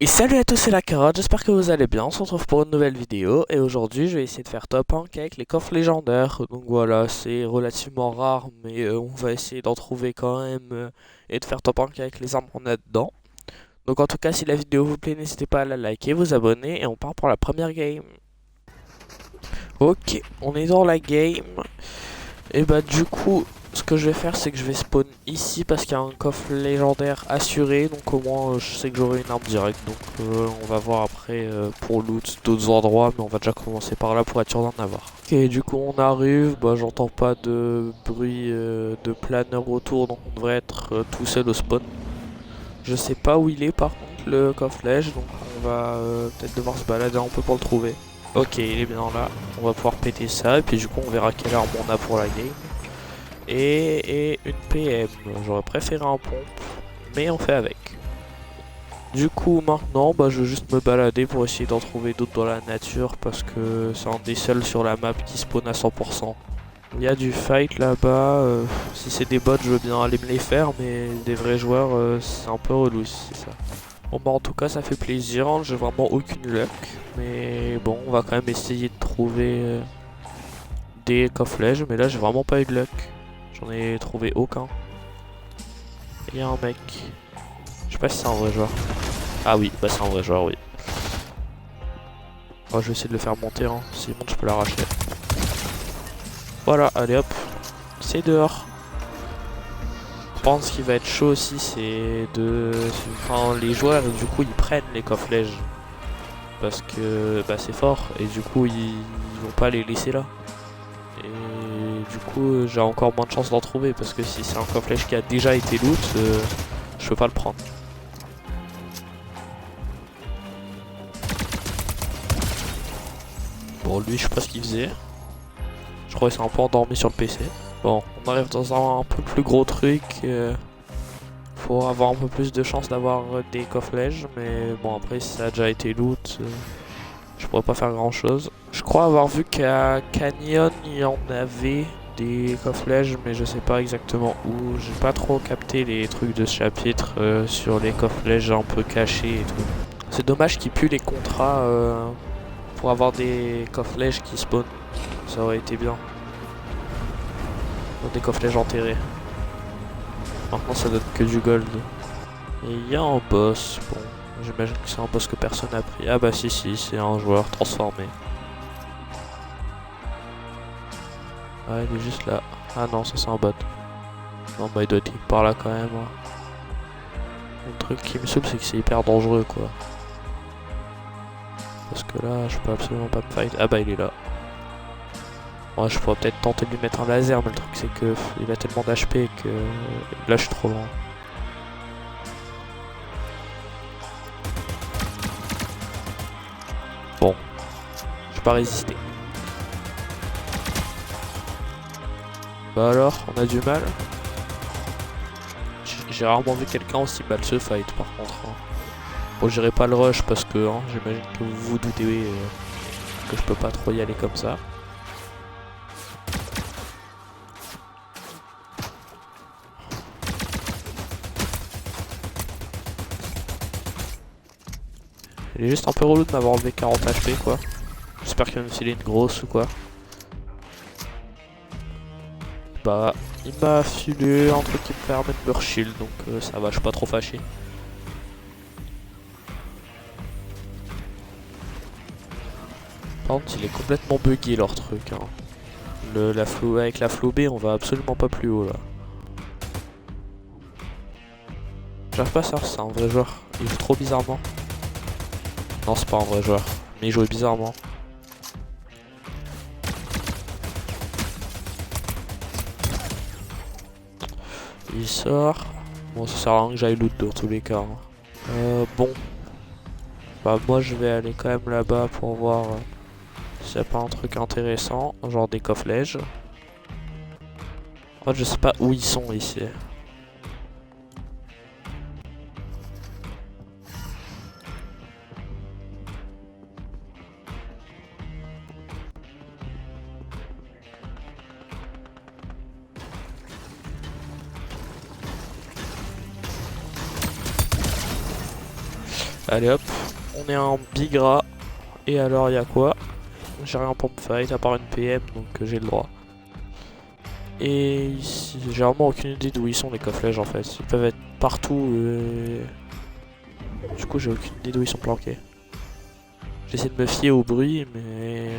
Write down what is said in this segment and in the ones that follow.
Et salut à tous, c'est la carotte, j'espère que vous allez bien, on se retrouve pour une nouvelle vidéo et aujourd'hui je vais essayer de faire top 1 avec les coffres légendaires. Donc voilà, c'est relativement rare mais on va essayer d'en trouver quand même et de faire top 1 avec les armes qu'on a dedans. Donc en tout cas, si la vidéo vous plaît, n'hésitez pas à la liker, vous abonner et on part pour la première game. Ok, on est dans la game. Et bah du coup, ce que je vais faire, c'est que je vais spawn ici parce qu'il y a un coffre légendaire assuré. Donc au moins, je sais que j'aurai une arme directe. Donc on va voir après pour loot d'autres endroits. Mais on va déjà commencer par là pour être sûr d'en avoir. Ok, du coup on arrive. Bah j'entends pas de bruit de planeur autour. Donc on devrait être tout seul au spawn. Je sais pas où il est par contre le coffre-lège. Donc on va peut-être devoir se balader un peu pour le trouver. Ok, il est bien là. On va pouvoir péter ça. Et puis du coup on verra quelle arme on a pour la game et une PM. J'aurais préféré un pompe, mais on fait avec. Du coup, maintenant, bah, je vais juste me balader pour essayer d'en trouver d'autres dans la nature parce que c'est un des seuls sur la map qui spawn à 100%. Il y a du fight là-bas. Si c'est des bots, je veux bien aller me les faire, mais des vrais joueurs, c'est un peu relou si c'est ça. Bon, bah, en tout cas, ça fait plaisir. Hein, j'ai vraiment aucune luck, mais bon, on va quand même essayer de trouver des coffres-lèges. Mais là, j'ai vraiment pas eu de luck. J'en ai trouvé aucun. Il y a un mec. Je sais pas si c'est un vrai joueur. Ah oui, bah c'est un vrai joueur, oui. Oh, je vais essayer de le faire monter, hein. Sinon je peux l'arracher. Voilà, allez hop. C'est dehors. Je pense qu'il va être chaud aussi, c'est de... Enfin, les joueurs, du coup, ils prennent les coffres-lèges. Parce que bah, c'est fort. Et du coup, ils vont pas les laisser là. Et du coup, j'ai encore moins de chances d'en trouver. Parce que si c'est un coffre-lège qui a déjà été loot, je peux pas le prendre. Bon, lui, je sais pas ce qu'il faisait. Je crois qu'il s'est un peu endormi sur le PC. Bon, on arrive dans un peu plus gros truc. Faut avoir un peu plus de chance d'avoir des coffres-lèges. Mais bon, après, si ça a déjà été loot, je pourrais pas faire grand chose. Je crois avoir vu qu'à Canyon, il y en avait des coffres-lèges, mais je sais pas exactement où. J'ai pas trop capté les trucs de ce chapitre sur les coffres-lèges un peu cachés et tout. C'est dommage qu'ils puent les contrats pour avoir des coffres-lèges qui spawnent. Ça aurait été bien. Des coffres-lèges enterrés. Maintenant ça donne que du gold. Et il y a un boss. Bon, j'imagine que c'est un boss que personne n'a pris. Ah bah si, c'est un joueur transformé. Ah, il est juste là. Ah non, ça c'est un bot. Non bah il doit être par là quand même. Hein. Le truc qui me saoule c'est que c'est hyper dangereux quoi. Parce que là je peux absolument pas me fight. Ah bah il est là. Ouais, je pourrais peut-être tenter de lui mettre un laser, mais le truc c'est que il a tellement d'HP que là je suis trop loin. Bon, je peux pas résister. Bah alors, on a du mal. J'ai rarement vu quelqu'un aussi mal se fight par contre. Hein. Bon, j'irai pas le rush parce que hein, j'imagine que vous vous doutez que je peux pas trop y aller comme ça. Il est juste un peu relou de m'avoir enlevé 40 HP quoi. J'espère qu'il va me filer une grosse ou quoi. Bah, il m'a filé un truc qui me permet de me shield donc ça va, je suis pas trop fâché. Par contre, il est complètement buggé leur truc. Hein. Avec la flow B, on va absolument pas plus haut là. J'arrive pas à savoir si c'est un vrai joueur. Il joue trop bizarrement. Non, c'est pas un vrai joueur. Mais il jouait bizarrement. Il sort. Bon, ça sert à rien que j'aille loot dans tous les cas. Hein. Bon. Bah, moi je vais aller quand même là-bas pour voir s'il n'y a pas un truc intéressant. Genre des coffres-lèges. En fait, je sais pas où ils sont ici. Allez hop, on est en bigra. Et alors il y a quoi? J'ai rien pour me fight à part une PM, donc j'ai le droit. Et ici, j'ai vraiment aucune idée d'où ils sont les coffrets en fait. Ils peuvent être partout. Du coup j'ai aucune idée d'où ils sont planqués. J'essaie de me fier au bruit, mais...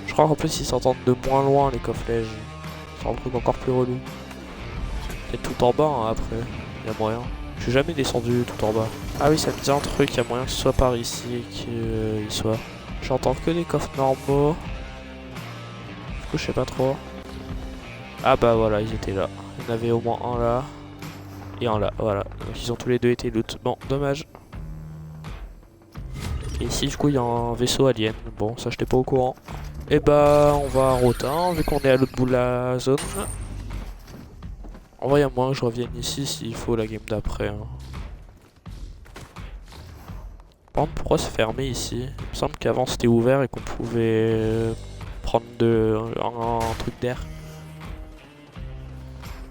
Je crois qu'en plus ils s'entendent de moins loin les coffrets. C'est un truc encore plus relou. Peut-être tout en bas hein, après, il y a moyen. Je suis jamais descendu tout en bas. Ah oui, ça me dit un truc, il y a moyen que ce soit par ici et qu'il soit. J'entends que les coffres normaux. Du coup, je sais pas trop. Ah bah voilà, ils étaient là. Il y en avait au moins un là. Et un là, voilà. Donc ils ont tous les deux été loot. Bon, dommage. Et ici, du coup, il y a un vaisseau alien. Bon, ça, j'étais pas au courant. Et bah, on va à Rotin, vu qu'on est à l'autre bout de la zone. En vrai, il y a moyen que je revienne ici s'il faut la game d'après. Hein. Par contre, pourquoi c'est fermé ici? Il me semble qu'avant c'était ouvert et qu'on pouvait prendre un truc d'air.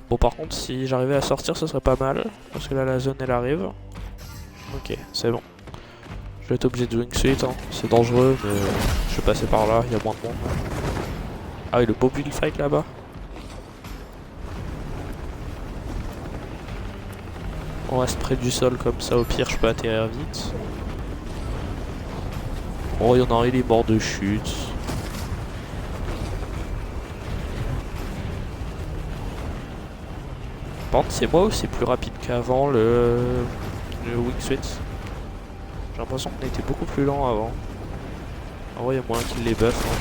Bon, par contre, si j'arrivais à sortir, ce serait pas mal. Parce que là, la zone, elle arrive. Ok, c'est bon. Je vais être obligé de wingsuit. Hein. C'est dangereux, mais je vais passer par là. Il y a moins de monde. Ah oui, le beau build fight là-bas. On reste près du sol comme ça. Au pire, je peux atterrir vite. Oh, il y en a un, il est mort de chute. Par contre, c'est moi ou c'est plus rapide qu'avant le wingsuit? J'ai l'impression qu'on était beaucoup plus lent avant. En vrai, il y a moyen qu'il les buff. Hein.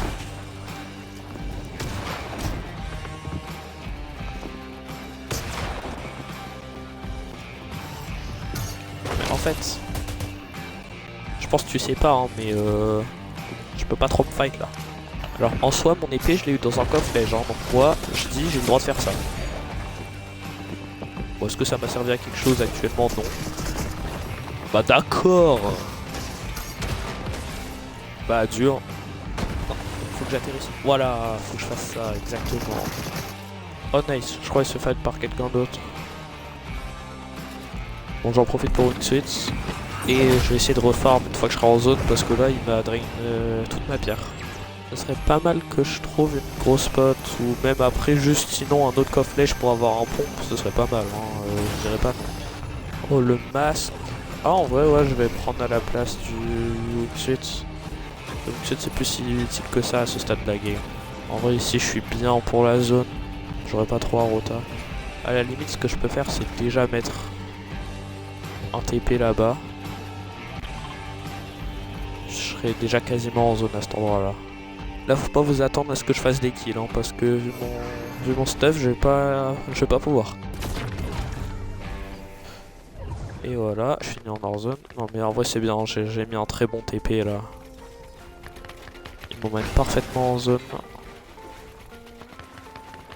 Mais en fait, je pense que tu sais pas, hein, mais je peux pas trop me fight là. Alors en soi, mon épée, je l'ai eu dans un coffret, genre, donc moi, je dis, j'ai le droit de faire ça. Bon, est-ce que ça m'a servi à quelque chose actuellement? Non. Bah d'accord. Bah dur. Non, faut que j'atterrisse. Voilà, faut que je fasse ça, exactement. Oh nice, je crois qu'il se fight par quelqu'un d'autre. Bon, j'en profite pour une suite. Et je vais essayer de refarm une fois que je serai en zone parce que là il m'a drain toute ma pierre. Ce serait pas mal que je trouve une grosse spot ou même après juste sinon un autre coffret pour avoir un pompe, ce serait pas mal. Hein. Je dirais pas non. Oh le masque. Ah en vrai ouais je vais prendre à la place du wingsuit. Le wingsuit c'est plus si utile que ça à ce stade de la game. En vrai ici je suis bien pour la zone. J'aurais pas trop à rota. À la limite ce que je peux faire c'est déjà mettre un TP là-bas. Je serai déjà quasiment en zone à cet endroit là. Là faut pas vous attendre à ce que je fasse des kills hein, parce que vu mon stuff je vais pas pouvoir. Et voilà, je finis en hors zone. Non mais en vrai c'est bien, j'ai mis un très bon TP là. Ils m'emmènent parfaitement en zone.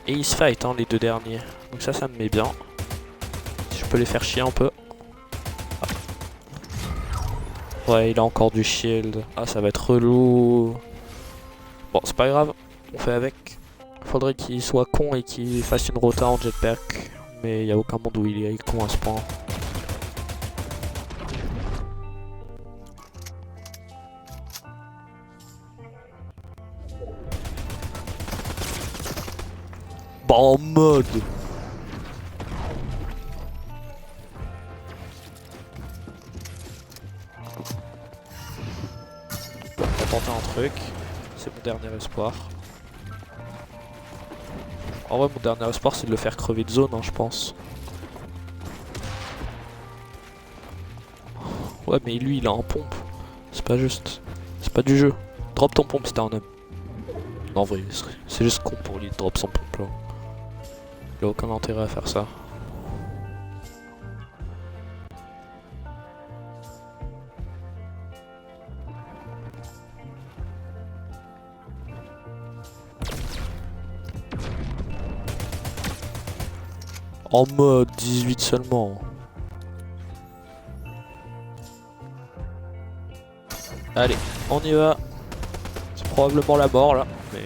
Et ils se fight hein, les deux derniers. Donc ça me met bien. Si je peux les faire chier un peu. Ouais, il a encore du shield. Ah, ça va être relou. Bon, c'est pas grave. On fait avec. Faudrait qu'il soit con et qu'il fasse une rota en jetpack. Mais il n'y a aucun monde où il est con à ce point. Bah, en mode. Bon, on va tenter un truc. C'est mon dernier espoir. En vrai, mon dernier espoir, c'est de le faire crever de zone, hein, je pense. Ouais, mais lui, il a un pompe. C'est pas juste. C'est pas du jeu. Drop ton pompe si t'es un homme. Non, en vrai, c'est juste con pour lui de drop son pompe là. Il a aucun intérêt à faire ça. En mode 18 seulement. Allez, on y va. C'est probablement la mort là. Mais...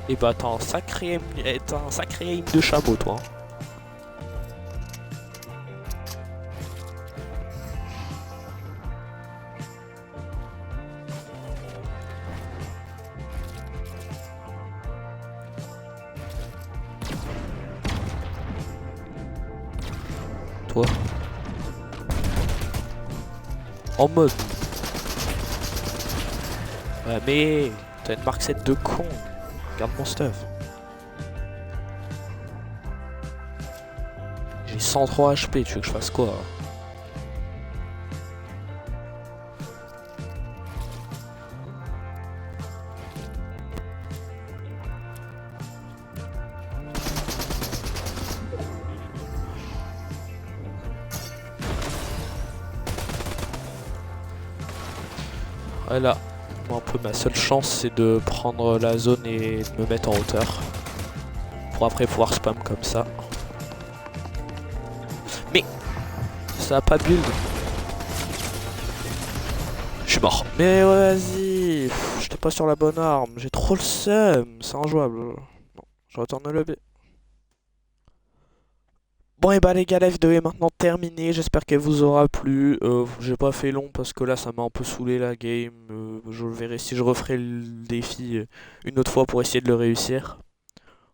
Et bah t'as un sacré aim de chameau toi. toi. En mode. Ouais, mais t'as une marque 7 de con. Regarde mon stuff. J'ai 103 HP, tu veux que je fasse quoi? Voilà. Moi, un peu ma seule chance, c'est de prendre la zone et de me mettre en hauteur. Pour après pouvoir spam comme ça. Mais ça a pas de build. Je suis mort. Mais ouais, vas-y. J'étais pas sur la bonne arme. J'ai trop le seum. C'est injouable. Non, je retourne le B. Bon et bah les gars, la vidéo est maintenant terminée, j'espère qu'elle vous aura plu. J'ai pas fait long parce que là ça m'a un peu saoulé la game. Je verrai si je referai le défi une autre fois pour essayer de le réussir.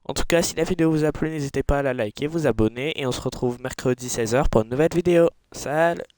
En tout cas, si la vidéo vous a plu, n'hésitez pas à la liker, vous abonner et on se retrouve mercredi 16 h pour une nouvelle vidéo. Salut!